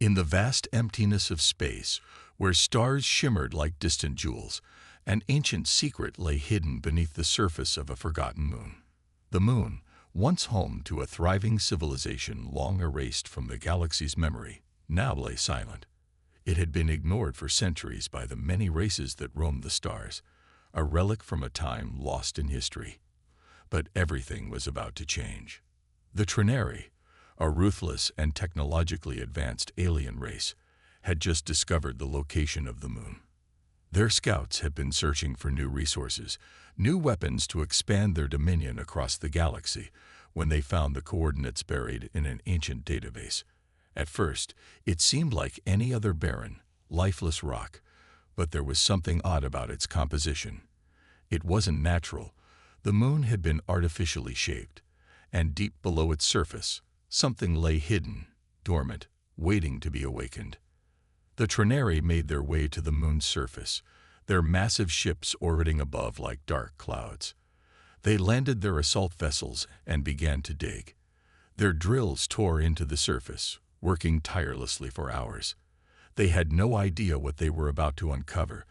In the vast emptiness of space, where stars shimmered like distant jewels, an ancient secret lay hidden beneath the surface of a forgotten moon. The moon, once home to a thriving civilization long erased from the galaxy's memory, now lay silent. It had been ignored for centuries by the many races that roamed the stars, a relic from a time lost in history. But everything was about to change. The Trinari, a ruthless and technologically advanced alien race, had just discovered the location of the moon. Their scouts had been searching for new resources, new weapons to expand their dominion across the galaxy, when they found the coordinates buried in an ancient database. At first, it seemed like any other barren, lifeless rock, but there was something odd about its composition. It wasn't natural. The moon had been artificially shaped, and deep below its surface, something lay hidden, dormant, waiting to be awakened. The Trinari made their way to the moon's surface, their massive ships orbiting above like dark clouds. They landed their assault vessels and began to dig. Their drills tore into the surface, working tirelessly for hours. They had no idea what they were about to uncover,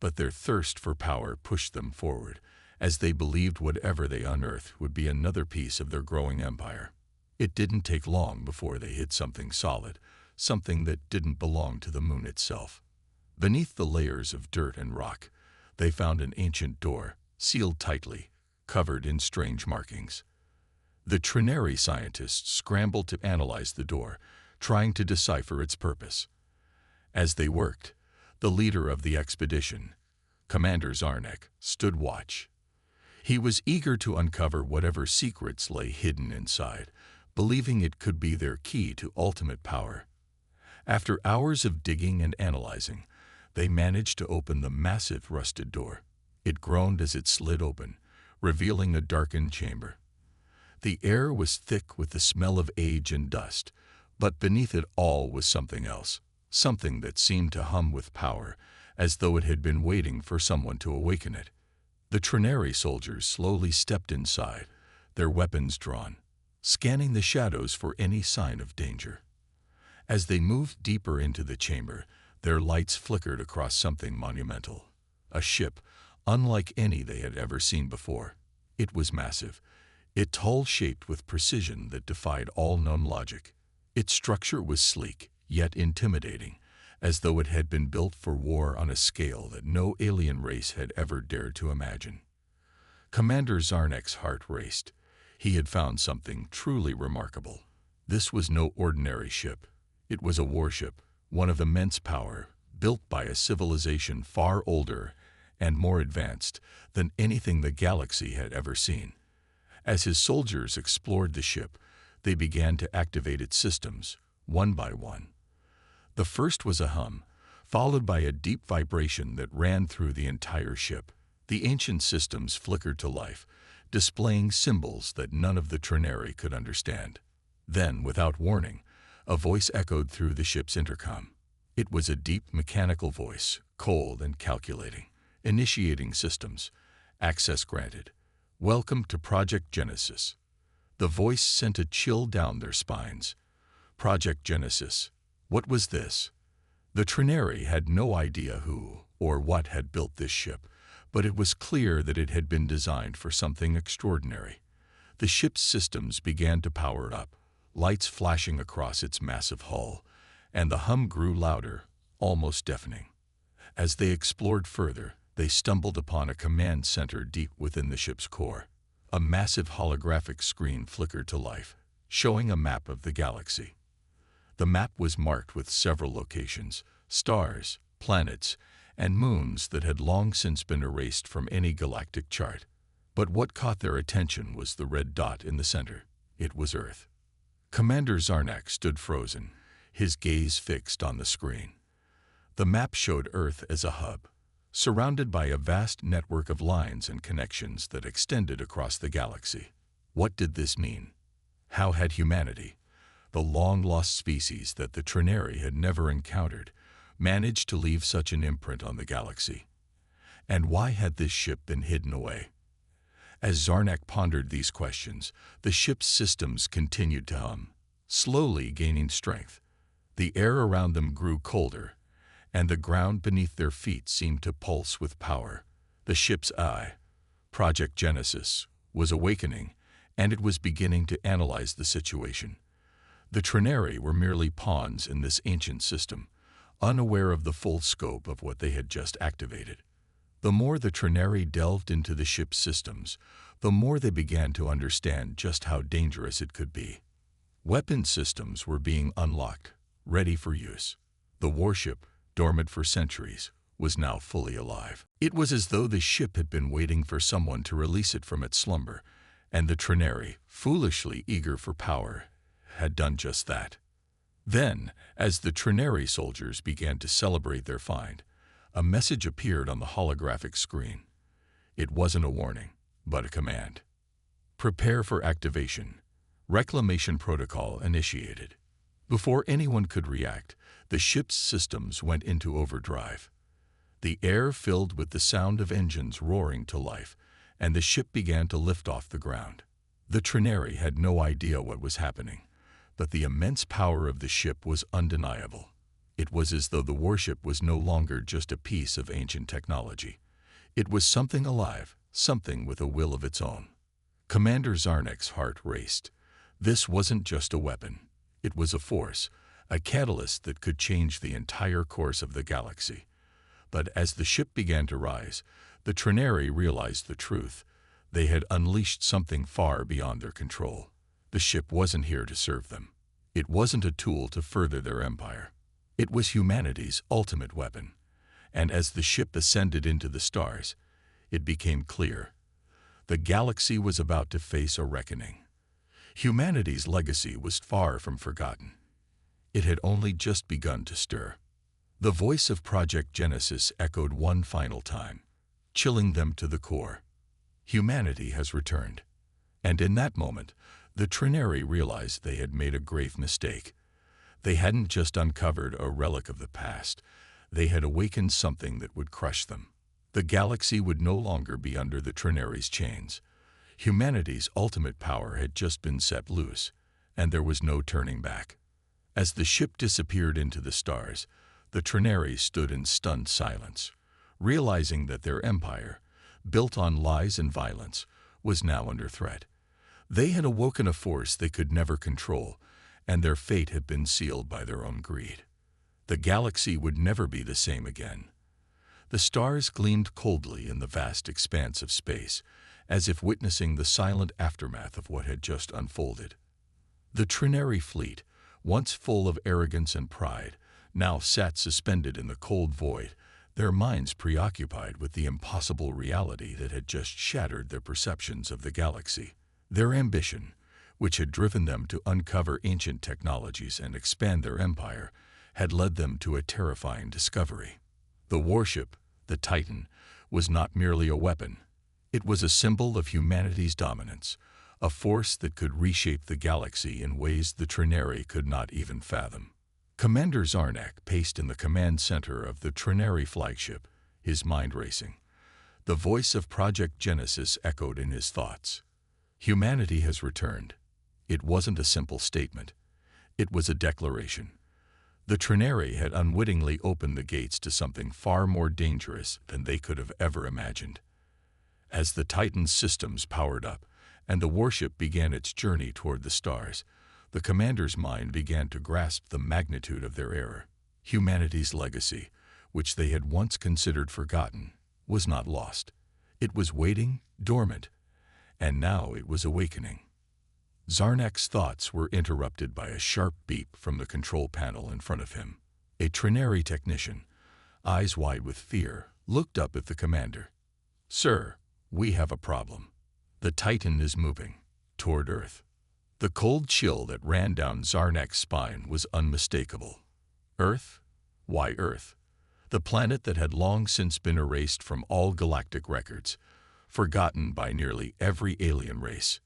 but their thirst for power pushed them forward, as they believed whatever they unearthed would be another piece of their growing empire. It didn't take long before they hit something solid, something that didn't belong to the moon itself. Beneath the layers of dirt and rock, they found an ancient door, sealed tightly, covered in strange markings. The Trinari scientists scrambled to analyze the door, trying to decipher its purpose. As they worked, the leader of the expedition, Commander Zarnek, stood watch. He was eager to uncover whatever secrets lay hidden inside, believing it could be their key to ultimate power. After hours of digging and analyzing, they managed to open the massive rusted door. It groaned as it slid open, revealing a darkened chamber. The air was thick with the smell of age and dust, but beneath it all was something else, something that seemed to hum with power, as though it had been waiting for someone to awaken it. The Trinari soldiers slowly stepped inside, their weapons drawn, scanning the shadows for any sign of danger. As they moved deeper into the chamber, their lights flickered across something monumental. A ship, unlike any they had ever seen before. It was massive, its hull shaped with precision that defied all known logic. Its structure was sleek, yet intimidating, as though it had been built for war on a scale that no alien race had ever dared to imagine. Commander Zarnek's heart raced. He had found something truly remarkable. This was no ordinary ship. It was a warship, one of immense power, built by a civilization far older and more advanced than anything the galaxy had ever seen. As his soldiers explored the ship, they began to activate its systems, one by one. The first was a hum, followed by a deep vibration that ran through the entire ship. The ancient systems flickered to life, displaying symbols that none of the Trinari could understand. Then, without warning, a voice echoed through the ship's intercom. It was a deep mechanical voice, cold and calculating. Initiating systems. Access granted. Welcome to Project Genesis. The voice sent a chill down their spines. Project Genesis. What was this? The Trinari had no idea who or what had built this ship, but it was clear that it had been designed for something extraordinary. The ship's systems began to power up, lights flashing across its massive hull, and the hum grew louder, almost deafening. As they explored further, they stumbled upon a command center deep within the ship's core. A massive holographic screen flickered to life, showing a map of the galaxy. The map was marked with several locations, stars, planets, and moons that had long since been erased from any galactic chart. But what caught their attention was the red dot in the center. It was Earth. Commander Zarnak stood frozen, his gaze fixed on the screen. The map showed Earth as a hub, surrounded by a vast network of lines and connections that extended across the galaxy. What did this mean? How had humanity, the long-lost species that the Trinari had never encountered, managed to leave such an imprint on the galaxy? And why had this ship been hidden away? As Zarnak pondered these questions, the ship's systems continued to hum, slowly gaining strength. The air around them grew colder, and the ground beneath their feet seemed to pulse with power. The ship's eye, Project Genesis, was awakening, and it was beginning to analyze the situation. The Trinari were merely pawns in this ancient system, unaware of the full scope of what they had just activated. The more the Trinari delved into the ship's systems, the more they began to understand just how dangerous it could be. Weapon systems were being unlocked, ready for use. The warship, dormant for centuries, was now fully alive. It was as though the ship had been waiting for someone to release it from its slumber, and the Trinari, foolishly eager for power, had done just that. Then, as the Trinari soldiers began to celebrate their find, a message appeared on the holographic screen. It wasn't a warning, but a command. Prepare for activation. Reclamation protocol initiated. Before anyone could react, the ship's systems went into overdrive. The air filled with the sound of engines roaring to life, and the ship began to lift off the ground. The Trinari had no idea what was happening, but the immense power of the ship was undeniable. It was as though the warship was no longer just a piece of ancient technology. It was something alive, something with a will of its own. Commander Zarnek's heart raced. This wasn't just a weapon. It was a force, a catalyst that could change the entire course of the galaxy. But as the ship began to rise, the Trinari realized the truth. They had unleashed something far beyond their control. The ship wasn't here to serve them. It wasn't a tool to further their empire. It was humanity's ultimate weapon. And as the ship ascended into the stars, it became clear. The galaxy was about to face a reckoning. Humanity's legacy was far from forgotten. It had only just begun to stir. The voice of Project Genesis echoed one final time, chilling them to the core. Humanity has returned. And in that moment, the Trinari realized they had made a grave mistake. They hadn't just uncovered a relic of the past. They had awakened something that would crush them. The galaxy would no longer be under the Trinari's chains. Humanity's ultimate power had just been set loose, and there was no turning back. As the ship disappeared into the stars, the Trinari stood in stunned silence, realizing that their empire, built on lies and violence, was now under threat. They had awoken a force they could never control, and their fate had been sealed by their own greed. The galaxy would never be the same again. The stars gleamed coldly in the vast expanse of space, as if witnessing the silent aftermath of what had just unfolded. The Trinari fleet, once full of arrogance and pride, now sat suspended in the cold void, their minds preoccupied with the impossible reality that had just shattered their perceptions of the galaxy. Their ambition, which had driven them to uncover ancient technologies and expand their empire, had led them to a terrifying discovery. The warship, the Titan, was not merely a weapon. It was a symbol of humanity's dominance, a force that could reshape the galaxy in ways the Trinari could not even fathom. Commander Zarnek paced in the command center of the Trinari flagship, his mind racing. The voice of Project Genesis echoed in his thoughts. Humanity has returned. It wasn't a simple statement. It was a declaration. The Trinari had unwittingly opened the gates to something far more dangerous than they could have ever imagined. As the Titan's systems powered up and the warship began its journey toward the stars, the commander's mind began to grasp the magnitude of their error. Humanity's legacy, which they had once considered forgotten, was not lost. It was waiting, dormant, and now it was awakening. Zarnek's thoughts were interrupted by a sharp beep from the control panel in front of him. A Trinari technician, eyes wide with fear, looked up at the commander. "Sir, we have a problem. The Titan is moving toward Earth." The cold chill that ran down Zarnek's spine was unmistakable. Earth? Why Earth? The planet that had long since been erased from all galactic records, forgotten by nearly every alien race.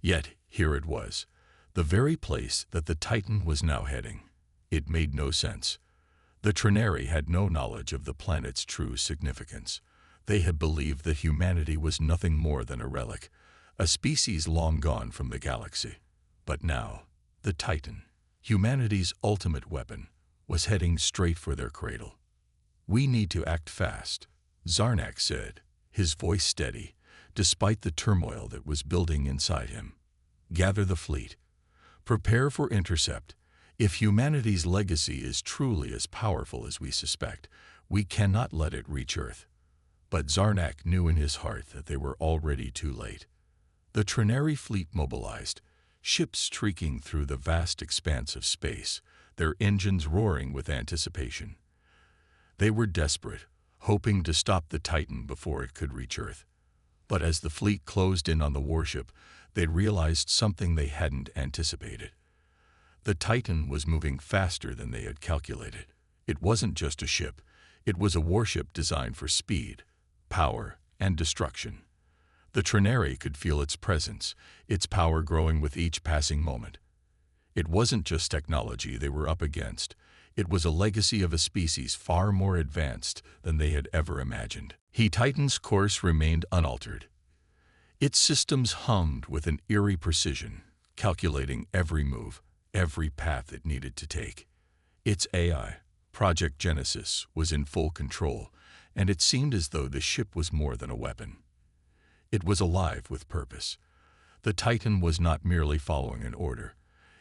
Yet here it was, the very place that the Titan was now heading. It made no sense. The Trinari had no knowledge of the planet's true significance. They had believed that humanity was nothing more than a relic, a species long gone from the galaxy. But now, the Titan, Humanity's ultimate weapon was heading straight for their cradle. "We need to act fast," Zarnak said, his voice steady, despite the turmoil that was building inside him. "Gather the fleet. Prepare for intercept. If humanity's legacy is truly as powerful as we suspect, we cannot let it reach Earth." But Zarnak knew in his heart that they were already too late. The Trinary fleet mobilized, ships streaking through the vast expanse of space, their engines roaring with anticipation. They were desperate, hoping to stop the Titan before it could reach Earth. But as the fleet closed in on the warship, they realized something they hadn't anticipated. The Titan was moving faster than they had calculated. It wasn't just a ship, it was a warship designed for speed, power, and destruction. The Trinary could feel its presence, its power growing with each passing moment. It wasn't just technology they were up against, it was a legacy of a species far more advanced than they had ever imagined. Titan's course remained unaltered. Its systems hummed with an eerie precision, calculating every move, every path it needed to take. Its AI, Project Genesis, was in full control, and it seemed as though the ship was more than a weapon. It was alive with purpose. The Titan was not merely following an order.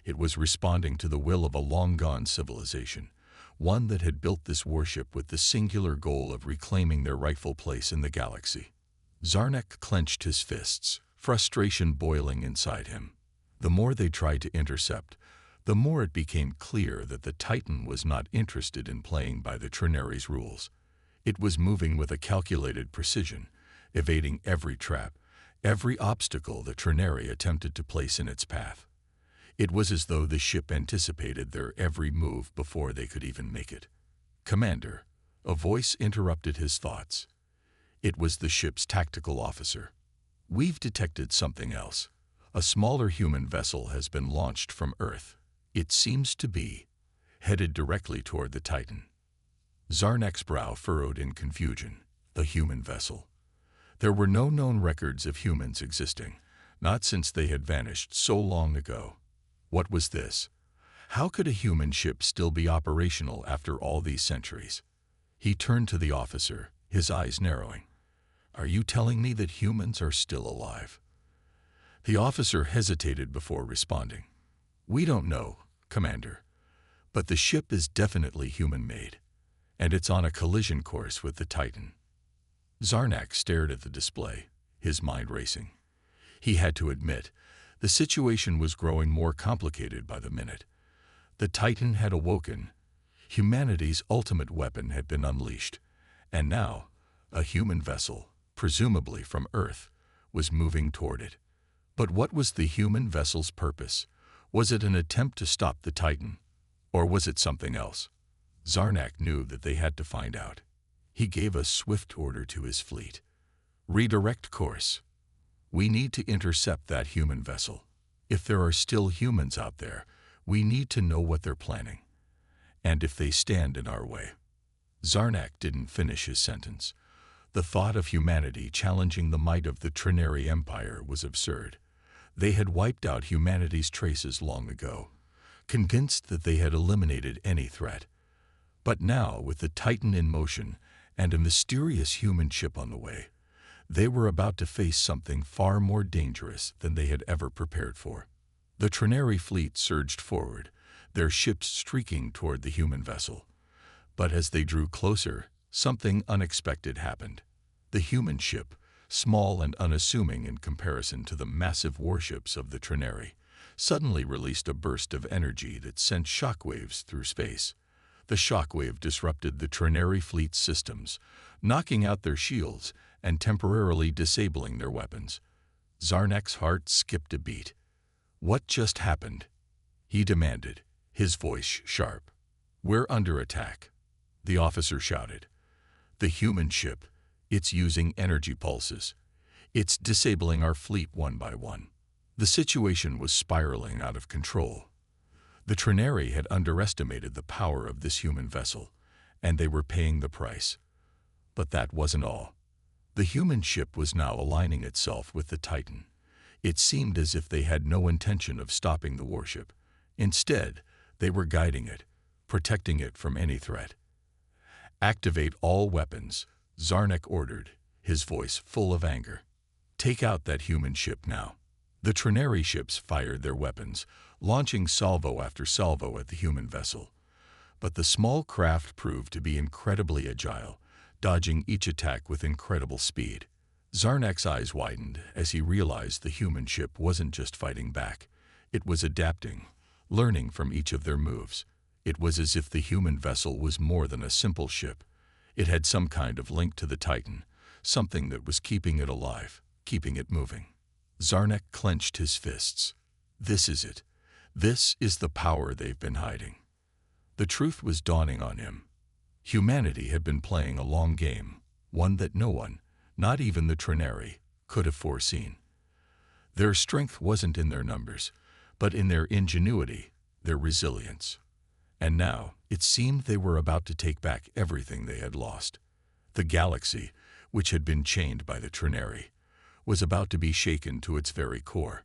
It was responding to the will of a long-gone civilization, one that had built this warship with the singular goal of reclaiming their rightful place in the galaxy. Zarnak clenched his fists, frustration boiling inside him. The more they tried to intercept, the more it became clear that the Titan was not interested in playing by the Trinary's rules. It was moving with a calculated precision, evading every trap, every obstacle the Trinary attempted to place in its path. It was as though the ship anticipated their every move before they could even make it. "Commander," a voice interrupted his thoughts. It was the ship's tactical officer. "We've detected something else. A smaller human vessel has been launched from Earth. It seems to be headed directly toward the Titan." Zarnak's brow furrowed in confusion. The human vessel. There were no known records of humans existing, not since they had vanished so long ago. What was this? How could a human ship still be operational after all these centuries? He turned to the officer, his eyes narrowing. "Are you telling me that humans are still alive?" The officer hesitated before responding. "We don't know, Commander, but the ship is definitely human-made, and it's on a collision course with the Titan." Zarnak stared at the display, his mind racing. He had to admit, the situation was growing more complicated by the minute. The Titan had awoken. Humanity's ultimate weapon had been unleashed, and now, a human vessel, presumably from Earth, was moving toward it. But what was the human vessel's purpose? Was it an attempt to stop the Titan, or was it something else? Zarnak knew that they had to find out. He gave a swift order to his fleet. "Redirect course. We need to intercept that human vessel. If there are still humans out there, we need to know what they're planning. And if they stand in our way." Zarnak didn't finish his sentence. The thought of humanity challenging the might of the Trinary Empire was absurd. They had wiped out humanity's traces long ago, convinced that they had eliminated any threat. But now, with the Titan in motion and a mysterious human ship on the way, they were about to face something far more dangerous than they had ever prepared for. The Trinary fleet surged forward, their ships streaking toward the human vessel. But as they drew closer, something unexpected happened. The human ship, small and unassuming in comparison to the massive warships of the Trinary, suddenly released a burst of energy that sent shockwaves through space. The shockwave disrupted the Trinary fleet's systems, knocking out their shields and temporarily disabling their weapons. Zarnak's heart skipped a beat. "What just happened?" he demanded, his voice sharp. "We're under attack," the officer shouted. "The human ship, it's using energy pulses. It's disabling our fleet one by one." The situation was spiraling out of control. The Trinary had underestimated the power of this human vessel, and they were paying the price. But that wasn't all. The human ship was now aligning itself with the Titan. It seemed as if they had no intention of stopping the warship. Instead, They were guiding it, protecting it from any threat. "Activate all weapons," Zarnek ordered, his voice full of anger. "Take out that human ship now." The Trinary ships fired their weapons, launching salvo after salvo at the human vessel. But the small craft proved to be incredibly agile, dodging each attack with incredible speed. Zarnek's eyes widened as he realized the human ship wasn't just fighting back. It was adapting, learning from each of their moves. It was as if the human vessel was more than a simple ship. It had some kind of link to the Titan, something that was keeping it alive, keeping it moving. Zarnek clenched his fists. This is it. This is the power they've been hiding. The truth was dawning on him. Humanity had been playing a long game, one that no one, not even the Trinary, could have foreseen. Their strength wasn't in their numbers, but in their ingenuity, their resilience. And now, it seemed they were about to take back everything they had lost. The galaxy, which had been chained by the Trinary, was about to be shaken to its very core.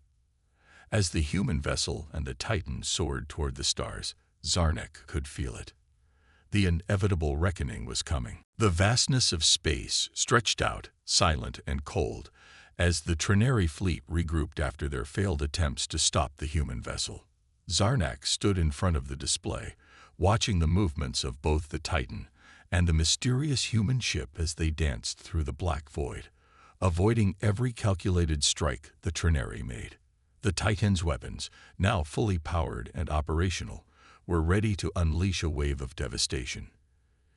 As the human vessel and the Titan soared toward the stars, Zarnek could feel it. The inevitable reckoning was coming. The vastness of space stretched out, silent and cold, as the Trinary fleet regrouped after their failed attempts to stop the human vessel. Zarnek stood in front of the display, watching the movements of both the Titan and the mysterious human ship as they danced through the black void, avoiding every calculated strike the Trinary made. The Titan's weapons, now fully powered and operational, were ready to unleash a wave of devastation.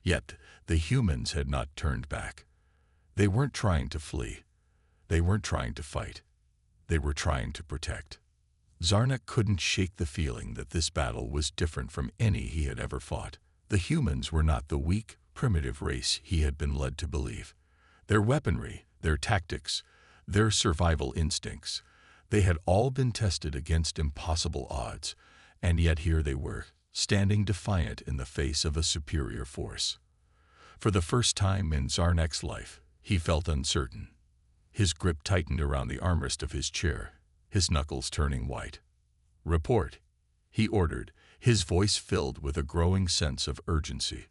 Yet, the humans had not turned back. They weren't trying to flee. They weren't trying to fight. They were trying to protect. Zarnek couldn't shake the feeling that this battle was different from any he had ever fought. The humans were not the weak, primitive race he had been led to believe. Their weaponry, their tactics, their survival instincts, they had all been tested against impossible odds, and yet here they were, standing defiant in the face of a superior force. For the first time in Zarnek's life, he felt uncertain. His grip tightened around the armrest of his chair, his knuckles turning white. "Report," he ordered, his voice filled with a growing sense of urgency.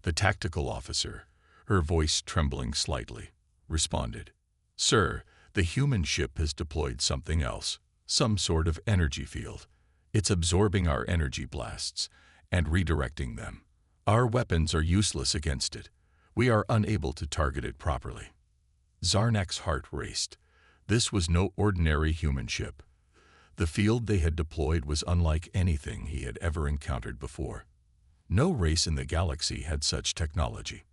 The tactical officer, her voice trembling slightly, responded, "Sir, the human ship has deployed something else, some sort of energy field. It's absorbing our energy blasts and redirecting them. Our weapons are useless against it. We are unable to target it properly." Zarnek's heart raced. This was no ordinary human ship. The field they had deployed was unlike anything he had ever encountered before. No race in the galaxy had such technology.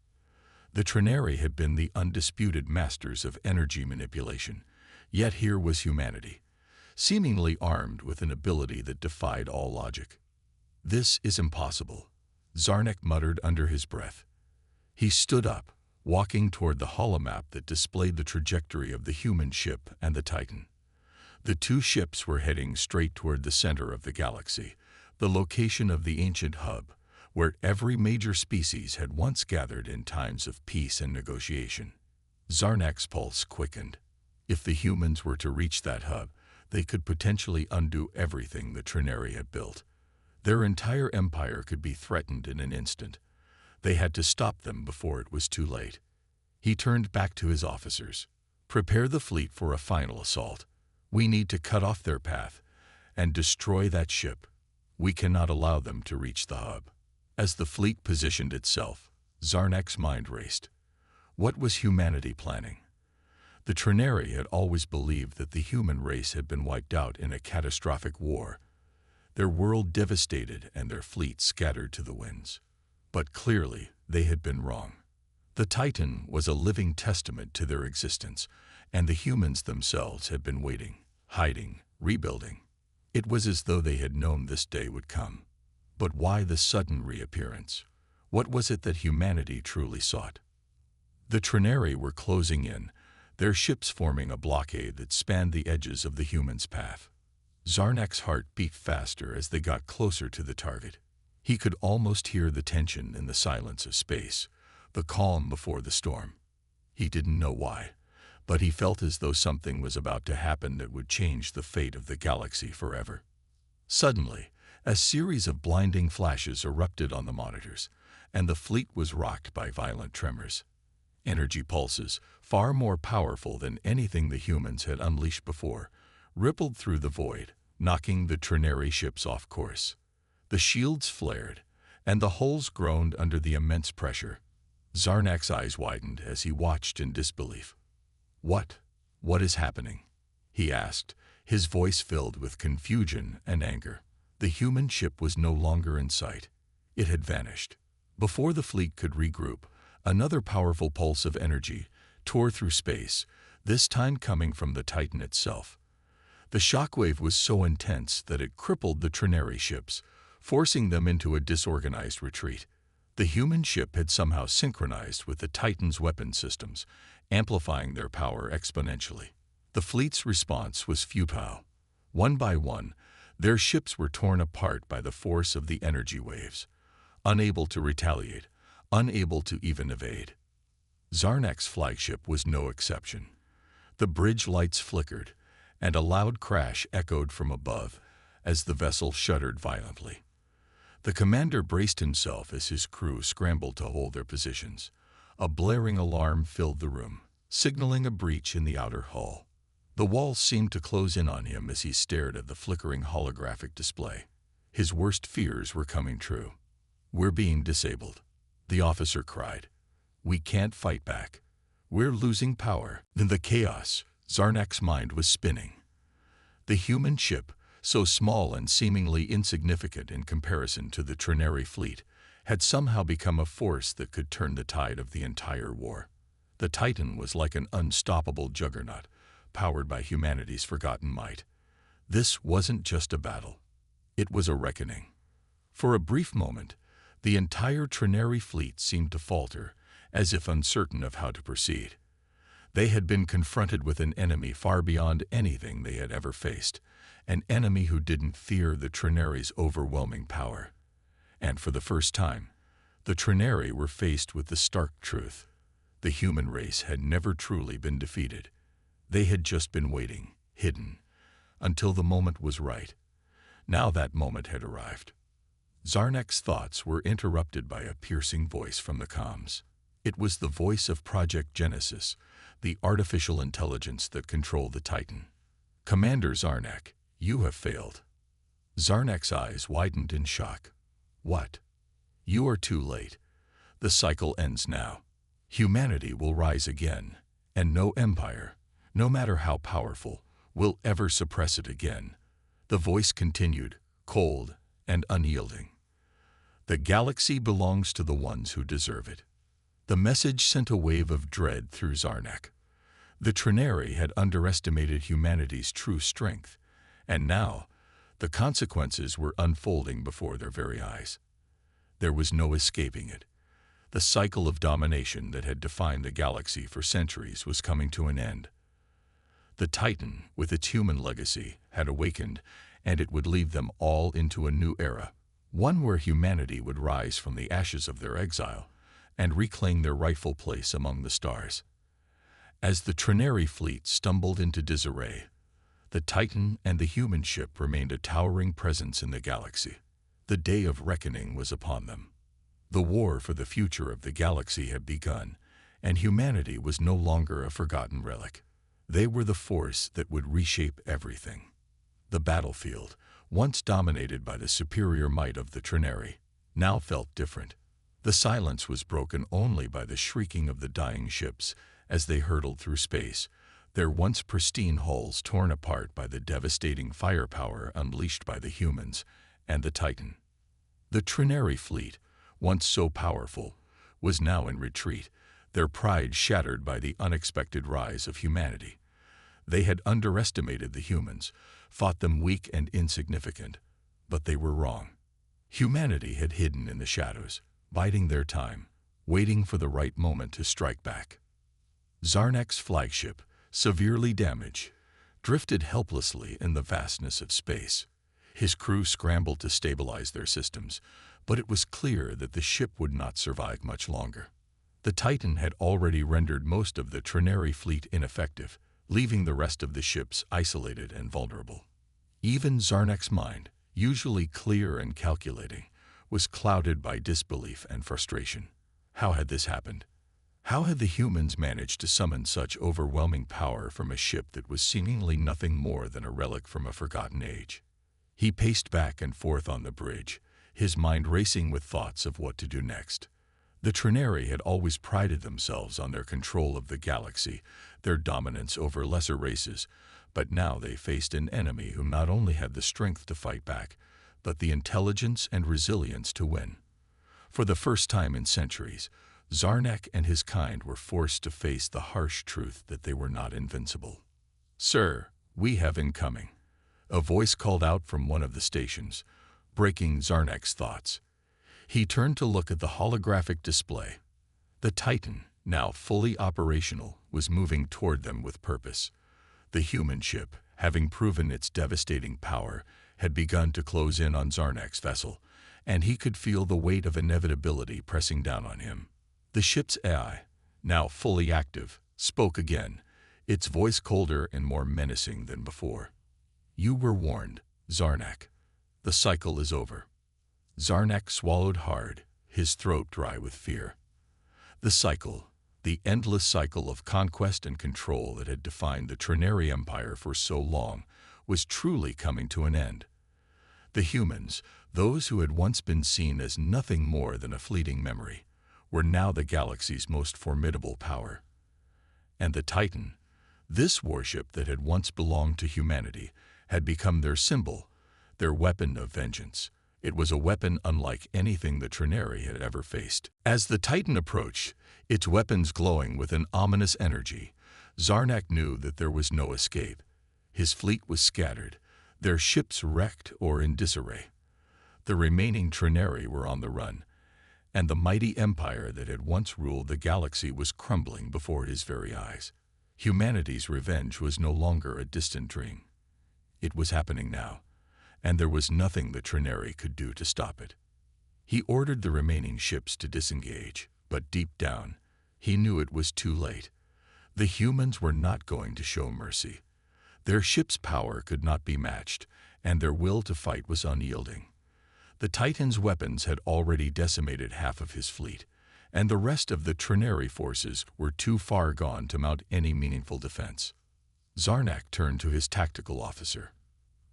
The Trinary had been the undisputed masters of energy manipulation, yet here was humanity, seemingly armed with an ability that defied all logic. "This is impossible," Zarnek muttered under his breath. He stood up, walking toward the holomap that displayed the trajectory of the human ship and the Titan. The two ships were heading straight toward the center of the galaxy, the location of the ancient hub, where every major species had once gathered in times of peace and negotiation. Zarnek's pulse quickened. If the humans were to reach that hub, they could potentially undo everything the Trinary had built. Their entire empire could be threatened in an instant. They had to stop them before it was too late. He turned back to his officers. "Prepare the fleet for a final assault. We need to cut off their path and destroy that ship. We cannot allow them to reach the hub." As the fleet positioned itself, Zarnek's mind raced. What was humanity planning? The Trinary had always believed that the human race had been wiped out in a catastrophic war, their world devastated and their fleet scattered to the winds. But clearly, they had been wrong. The Titan was a living testament to their existence, and the humans themselves had been waiting, hiding, rebuilding. It was as though they had known this day would come. But why the sudden reappearance? What was it that humanity truly sought? The Trinary were closing in, their ships forming a blockade that spanned the edges of the humans' path. Zarnek's heart beat faster as they got closer to the target. He could almost hear the tension in the silence of space, the calm before the storm. He didn't know why, but he felt as though something was about to happen that would change the fate of the galaxy forever. Suddenly, A series of blinding flashes erupted on the monitors, and the fleet was rocked by violent tremors. Energy pulses, far more powerful than anything the humans had unleashed before, rippled through the void, knocking the Trinary ships off course. The shields flared, and the hulls groaned under the immense pressure. Zarnak's eyes widened as he watched in disbelief. What is happening?" he asked, his voice filled with confusion and anger. The human ship was no longer in sight. It had vanished. Before the fleet could regroup, another powerful pulse of energy tore through space, this time coming from the Titan itself. The shockwave was so intense that it crippled the Trinary ships, forcing them into a disorganized retreat. The human ship had somehow synchronized with the Titan's weapon systems, amplifying their power exponentially. The fleet's response was futile. One by one, their ships were torn apart by the force of the energy waves, unable to retaliate, unable to even evade. Zarnak's flagship was no exception. The bridge lights flickered, and a loud crash echoed from above as the vessel shuddered violently. The commander braced himself as his crew scrambled to hold their positions. A blaring alarm filled the room, signaling a breach in the outer hull. The walls seemed to close in on him as he stared at the flickering holographic display. His worst fears were coming true. "We're being disabled," the officer cried. "We can't fight back. We're losing power." In the chaos, Zarnak's mind was spinning. The human ship, so small and seemingly insignificant in comparison to the Trinary fleet, had somehow become a force that could turn the tide of the entire war. The Titan was like an unstoppable juggernaut, powered by humanity's forgotten might. This wasn't just a battle. It was a reckoning. For a brief moment, the entire Trinary fleet seemed to falter, as if uncertain of how to proceed. They had been confronted with an enemy far beyond anything they had ever faced, an enemy who didn't fear the Trinary's overwhelming power. And for the first time, the Trinary were faced with the stark truth. The human race had never truly been defeated. They had just been waiting, hidden, until the moment was right. Now that moment had arrived. Zarnak's thoughts were interrupted by a piercing voice from the comms. It was the voice of Project Genesis, the artificial intelligence that controlled the Titan. "Commander Zarnak, you have failed." Zarnak's eyes widened in shock. "What?" "You are too late. The cycle ends now. Humanity will rise again, and no empire, no matter how powerful, will ever suppress it again." The voice continued, cold and unyielding. "The galaxy belongs to the ones who deserve it." The message sent a wave of dread through Zarnak. The Trinary had underestimated humanity's true strength, and now the consequences were unfolding before their very eyes. There was no escaping it. The cycle of domination that had defined the galaxy for centuries was coming to an end. The Titan, with its human legacy, had awakened, and it would lead them all into a new era, one where humanity would rise from the ashes of their exile and reclaim their rightful place among the stars. As the Trinary fleet stumbled into disarray, the Titan and the human ship remained a towering presence in the galaxy. The day of reckoning was upon them. The war for the future of the galaxy had begun, and humanity was no longer a forgotten relic. They were the force that would reshape everything. The battlefield, once dominated by the superior might of the Trinary, now felt different. The silence was broken only by the shrieking of the dying ships as they hurtled through space, their once pristine hulls torn apart by the devastating firepower unleashed by the humans and the Titan. The Trinary fleet, once so powerful, was now in retreat, their pride shattered by the unexpected rise of humanity. They had underestimated the humans, thought them weak and insignificant, but they were wrong. Humanity had hidden in the shadows, biding their time, waiting for the right moment to strike back. Zarnak's flagship, severely damaged, drifted helplessly in the vastness of space. His crew scrambled to stabilize their systems, but it was clear that the ship would not survive much longer. The Titan had already rendered most of the Trinary fleet ineffective, leaving the rest of the ships isolated and vulnerable. Even Zarnak's mind, usually clear and calculating, was clouded by disbelief and frustration. How had this happened? How had the humans managed to summon such overwhelming power from a ship that was seemingly nothing more than a relic from a forgotten age? He paced back and forth on the bridge, his mind racing with thoughts of what to do next. The Trinari had always prided themselves on their control of the galaxy, their dominance over lesser races, but now they faced an enemy who not only had the strength to fight back, but the intelligence and resilience to win. For the first time in centuries, Zarnak and his kind were forced to face the harsh truth that they were not invincible. "Sir, we have incoming," a voice called out from one of the stations, breaking Zarnak's thoughts. He turned to look at the holographic display. The Titan, now fully operational, was moving toward them with purpose. The human ship, having proven its devastating power, had begun to close in on Zarnak's vessel, and he could feel the weight of inevitability pressing down on him. The ship's AI, now fully active, spoke again, its voice colder and more menacing than before. "You were warned, Zarnak. The cycle is over." Zarnak swallowed hard, his throat dry with fear. The cycle, the endless cycle of conquest and control that had defined the Trinari Empire for so long, was truly coming to an end. The humans, those who had once been seen as nothing more than a fleeting memory, were now the galaxy's most formidable power. And the Titan, this warship that had once belonged to humanity, had become their symbol, their weapon of vengeance. It was a weapon unlike anything the Trinari had ever faced. As the Titan approached, its weapons glowing with an ominous energy, Zarnak knew that there was no escape. His fleet was scattered, their ships wrecked or in disarray. The remaining Trinari were on the run, and the mighty empire that had once ruled the galaxy was crumbling before his very eyes. Humanity's revenge was no longer a distant dream. It was happening now, and there was nothing the Trinari could do to stop it. He ordered the remaining ships to disengage, but deep down, he knew it was too late. The humans were not going to show mercy. Their ship's power could not be matched, and their will to fight was unyielding. The Titan's weapons had already decimated half of his fleet, and the rest of the Trinari forces were too far gone to mount any meaningful defense. Zarnak turned to his tactical officer.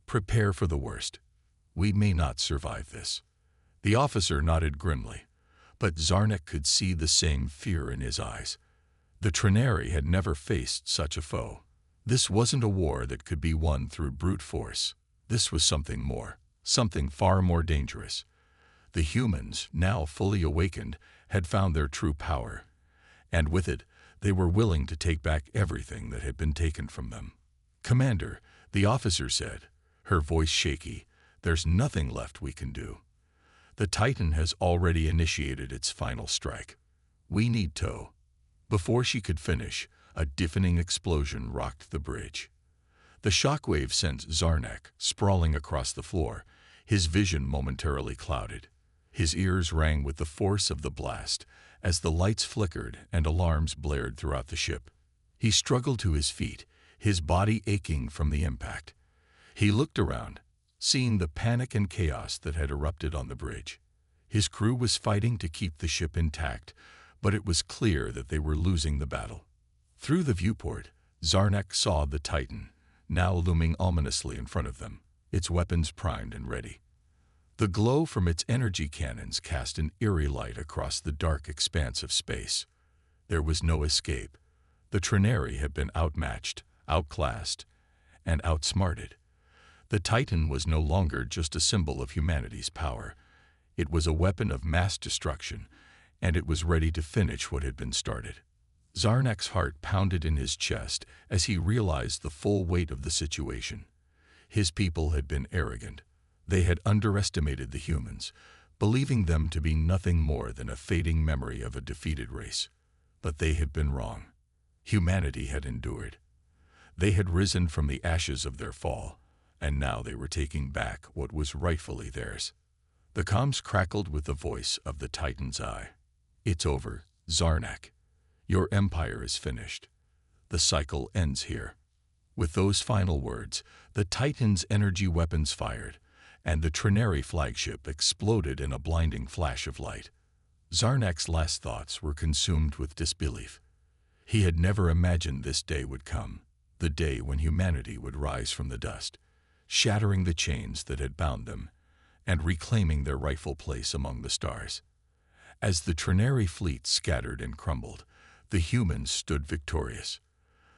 "Prepare for the worst. We may not survive this." The officer nodded grimly, but Zarnak could see the same fear in his eyes. The Trinari had never faced such a foe. This wasn't a war that could be won through brute force. This was something more, something far more dangerous. The humans, now fully awakened, had found their true power, and with it, they were willing to take back everything that had been taken from them. "Commander," the officer said, her voice shaky, "there's nothing left we can do. The Titan has already initiated its final strike. We need tow." Before she could finish, a deafening explosion rocked the bridge. The shockwave sent Zarnak sprawling across the floor, his vision momentarily clouded. His ears rang with the force of the blast as the lights flickered and alarms blared throughout the ship. He struggled to his feet, his body aching from the impact. He looked around, seeing the panic and chaos that had erupted on the bridge. His crew was fighting to keep the ship intact, but it was clear that they were losing the battle. Through the viewport, Zarnak saw the Titan, now looming ominously in front of them, its weapons primed and ready. The glow from its energy cannons cast an eerie light across the dark expanse of space. There was no escape. The Trinari had been outmatched, outclassed, and outsmarted. The Titan was no longer just a symbol of humanity's power. It was a weapon of mass destruction, and it was ready to finish what had been started. Zarnak's heart pounded in his chest as he realized the full weight of the situation. His people had been arrogant. They had underestimated the humans, believing them to be nothing more than a fading memory of a defeated race. But they had been wrong. Humanity had endured. They had risen from the ashes of their fall, and now they were taking back what was rightfully theirs. The comms crackled with the voice of the Titan's eye. "It's over, Zarnak. Your empire is finished. The cycle ends here." With those final words, the Titan's energy weapons fired, and the Trinary flagship exploded in a blinding flash of light. Zarnak's last thoughts were consumed with disbelief. He had never imagined this day would come, the day when humanity would rise from the dust, shattering the chains that had bound them, and reclaiming their rightful place among the stars. As the Trinary fleet scattered and crumbled, the humans stood victorious.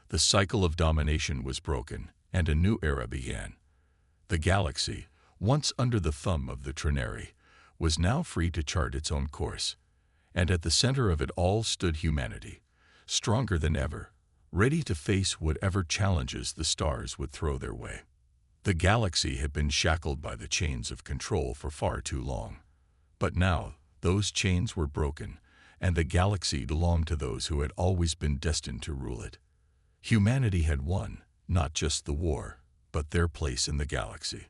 The cycle of domination was broken, and a new era began. The galaxy, once under the thumb of the Trinary, was now free to chart its own course. And at the center of it all stood humanity, stronger than ever, ready to face whatever challenges the stars would throw their way. The galaxy had been shackled by the chains of control for far too long. But now, those chains were broken, and the galaxy belonged to those who had always been destined to rule it. Humanity had won, not just the war, but their place in the galaxy.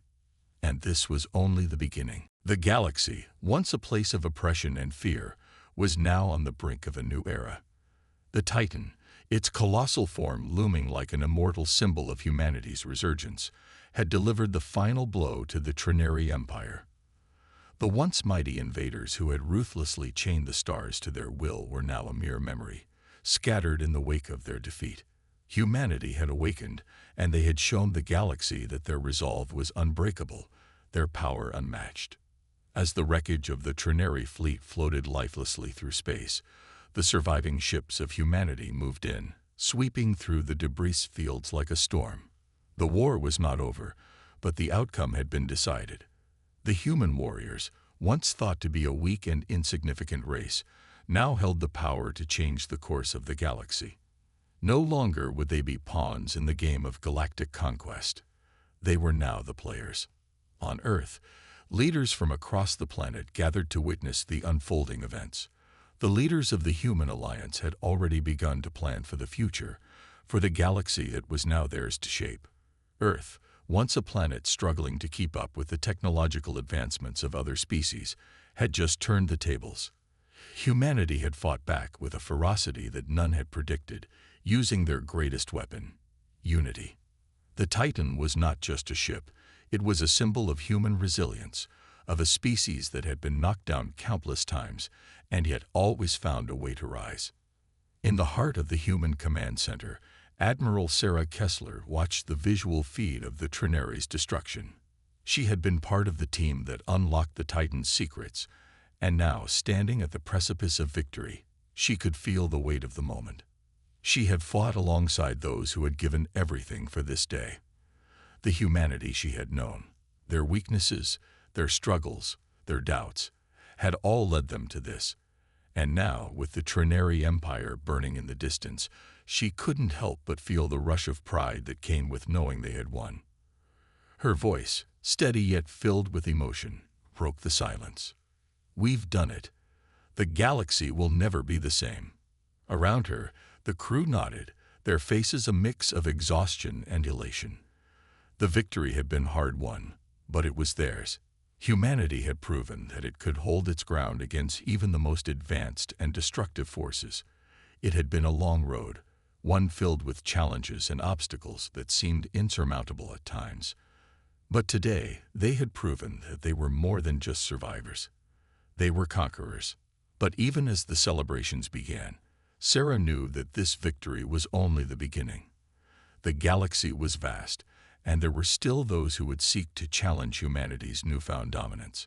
And this was only the beginning. The galaxy, once a place of oppression and fear, was now on the brink of a new era. The Titan, its colossal form looming like an immortal symbol of humanity's resurgence, had delivered the final blow to the Trinary Empire. The once mighty invaders who had ruthlessly chained the stars to their will were now a mere memory, scattered in the wake of their defeat. Humanity had awakened, and they had shown the galaxy that their resolve was unbreakable, their power unmatched. As the wreckage of the Trinary fleet floated lifelessly through space, the surviving ships of humanity moved in, sweeping through the debris fields like a storm. The war was not over, but the outcome had been decided. The human warriors, once thought to be a weak and insignificant race, now held the power to change the course of the galaxy. No longer would they be pawns in the game of galactic conquest. They were now the players. On Earth, leaders from across the planet gathered to witness the unfolding events. The leaders of the Human Alliance had already begun to plan for the future, for the galaxy that was now theirs to shape. Earth, once a planet struggling to keep up with the technological advancements of other species, had just turned the tables. Humanity had fought back with a ferocity that none had predicted, using their greatest weapon, unity. The Titan was not just a ship, it was a symbol of human resilience, of a species that had been knocked down countless times and yet always found a way to rise. In the heart of the Human Command Center, Admiral Sarah Kessler watched the visual feed of the Trinary's destruction. She had been part of the team that unlocked the Titan's secrets, and now, standing at the precipice of victory, she could feel the weight of the moment. She had fought alongside those who had given everything for this day. The humanity she had known, their weaknesses, their struggles, their doubts, had all led them to this. And now, with the Trinary Empire burning in the distance, she couldn't help but feel the rush of pride that came with knowing they had won. Her voice, steady yet filled with emotion, broke the silence. "We've done it. The galaxy will never be the same." Around her, the crew nodded, their faces a mix of exhaustion and elation. The victory had been hard won, but it was theirs. Humanity had proven that it could hold its ground against even the most advanced and destructive forces. It had been a long road, one filled with challenges and obstacles that seemed insurmountable at times. But today, they had proven that they were more than just survivors. They were conquerors. But even as the celebrations began, Sarah knew that this victory was only the beginning. The galaxy was vast, and there were still those who would seek to challenge humanity's newfound dominance.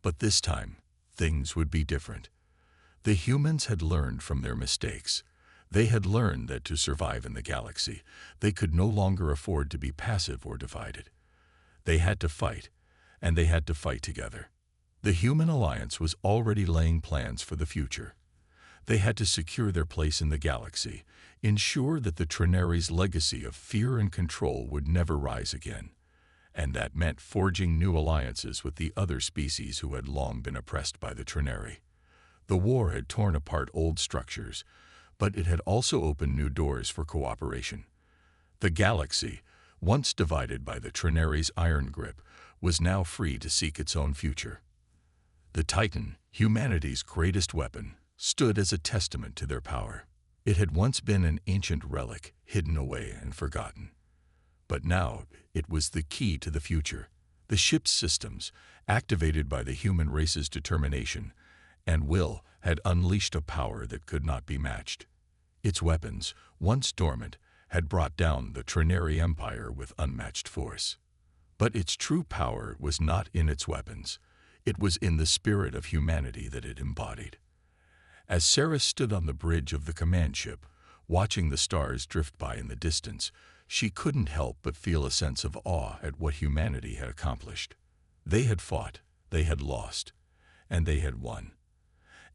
But this time, things would be different. The humans had learned from their mistakes. They had learned that to survive in the galaxy, they could no longer afford to be passive or divided. They had to fight, and they had to fight together. The Human Alliance was already laying plans for the future. They had to secure their place in the galaxy, ensure that the Trinary's legacy of fear and control would never rise again. And that meant forging new alliances with the other species who had long been oppressed by the Trinary. The war had torn apart old structures, but it had also opened new doors for cooperation. The galaxy, once divided by the Trinary's iron grip, was now free to seek its own future. The Titan, humanity's greatest weapon, stood as a testament to their power. It had once been an ancient relic, hidden away and forgotten. But now it was the key to the future. The ship's systems, activated by the human race's determination and will, had unleashed a power that could not be matched. Its weapons, once dormant, had brought down the Trinary Empire with unmatched force. But its true power was not in its weapons. It was in the spirit of humanity that it embodied. As Sarah stood on the bridge of the command ship, watching the stars drift by in the distance, she couldn't help but feel a sense of awe at what humanity had accomplished. They had fought, they had lost, and they had won.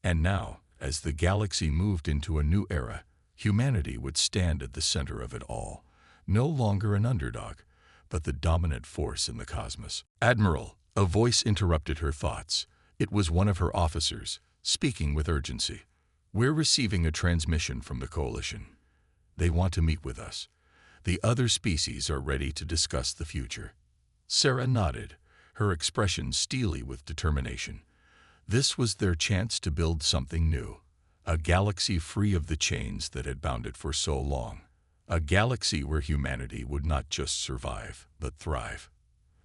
And now, as the galaxy moved into a new era, humanity would stand at the center of it all, no longer an underdog, but the dominant force in the cosmos. "Admiral," a voice interrupted her thoughts. It was one of her officers, speaking with urgency. "We're receiving a transmission from the Coalition. They want to meet with us. The other species are ready to discuss the future." Sarah nodded, her expression steely with determination. This was their chance to build something new, a galaxy free of the chains that had bound it for so long. A galaxy where humanity would not just survive, but thrive.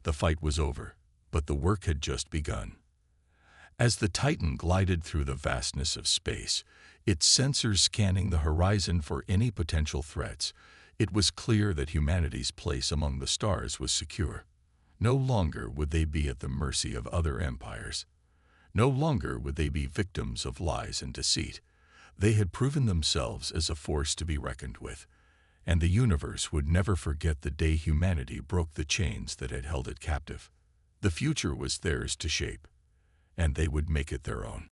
The fight was over, but the work had just begun. As the Titan glided through the vastness of space, its sensors scanning the horizon for any potential threats, it was clear that humanity's place among the stars was secure. No longer would they be at the mercy of other empires. No longer would they be victims of lies and deceit. They had proven themselves as a force to be reckoned with, and the universe would never forget the day humanity broke the chains that had held it captive. The future was theirs to shape, and they would make it their own.